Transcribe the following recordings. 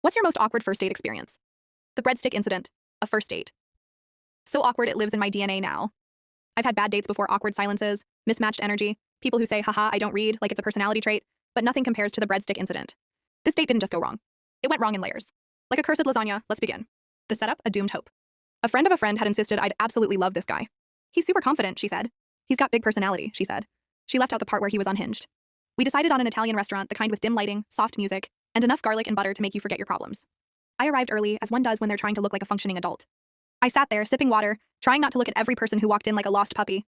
What's your most awkward first date experience? The breadstick incident, a first date. So awkward it lives in my DNA now. I've had bad dates before, awkward silences, mismatched energy, people who say, haha, I don't read, like it's a personality trait, but nothing compares to the breadstick incident. This date didn't just go wrong. It went wrong in layers. Like a cursed lasagna, let's begin. The setup, a doomed hope. A friend of a friend had insisted I'd absolutely love this guy. He's super confident, she said. He's got big personality, she said. She left out the part where he was unhinged. We decided on an Italian restaurant, the kind with dim lighting, soft music, and enough garlic and butter to make you forget your problems. I arrived early, as one does when they're trying to look like a functioning adult. I sat there, sipping water, trying not to look at every person who walked in like a lost puppy.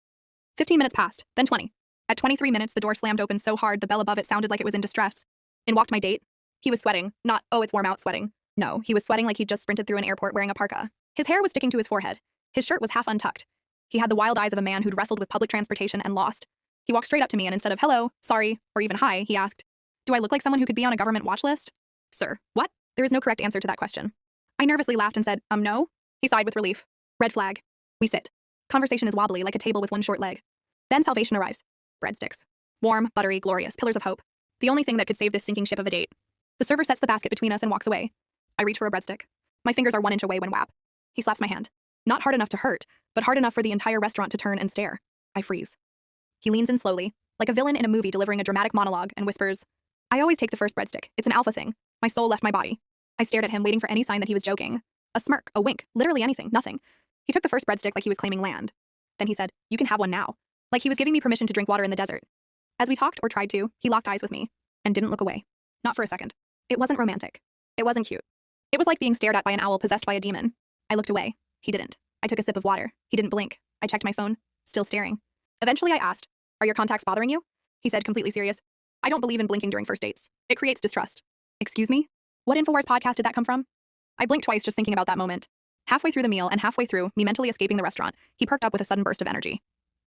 15 minutes passed, then 20. At 23 minutes, the door slammed open so hard the bell above it sounded like it was in distress. In walked my date. He was sweating, not, oh, it's warm out sweating. No, he was sweating like he'd just sprinted through an airport wearing a parka. His hair was sticking to his forehead. His shirt was half untucked. He had the wild eyes of a man who'd wrestled with public transportation and lost. He walked straight up to me and instead of hello, sorry, or even hi, he asked, do I look like someone who could be on a government watch list? Sir, what? There is no correct answer to that question. I nervously laughed and said, no? He sighed with relief. Red flag. We sit. Conversation is wobbly like a table with one short leg. Then salvation arrives. Breadsticks. Warm, buttery, glorious, pillars of hope. The only thing that could save this sinking ship of a date. The server sets the basket between us and walks away. I reach for a breadstick. My fingers are 1 inch away when whap. He slaps my hand. Not hard enough to hurt, but hard enough for the entire restaurant to turn and stare. I freeze. He leans in slowly, like a villain in a movie delivering a dramatic monologue, and whispers, I always take the first breadstick. It's an alpha thing. My soul left my body. I stared at him, waiting for any sign that he was joking. A smirk, a wink, literally anything, nothing. He took the first breadstick like he was claiming land. Then he said, you can have one now. Like he was giving me permission to drink water in the desert. As we talked or tried to, he locked eyes with me and didn't look away. Not for a second. It wasn't romantic. It wasn't cute. It was like being stared at by an owl possessed by a demon. I looked away. He didn't. I took a sip of water. He didn't blink. I checked my phone, still staring. Eventually I asked, are your contacts bothering you? He said, completely serious, I don't believe in blinking during first dates. It creates distrust. Excuse me? What InfoWars podcast did that come from? I blinked twice just thinking about that moment. Halfway through the meal and halfway through, me mentally escaping the restaurant, he perked up with a sudden burst of energy.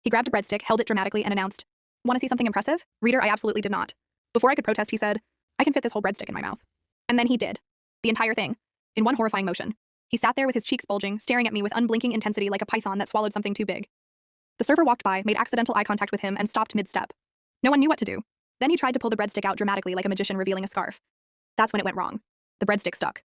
He grabbed a breadstick, held it dramatically, and announced, want to see something impressive? Reader, I absolutely did not. Before I could protest, he said, I can fit this whole breadstick in my mouth. And then he did. The entire thing. In one horrifying motion. He sat there with his cheeks bulging, staring at me with unblinking intensity like a python that swallowed something too big. The server walked by, made accidental eye contact with him, and stopped mid-step. No one knew what to do. Then he tried to pull the breadstick out dramatically like a magician revealing a scarf. That's when it went wrong. The breadstick stuck.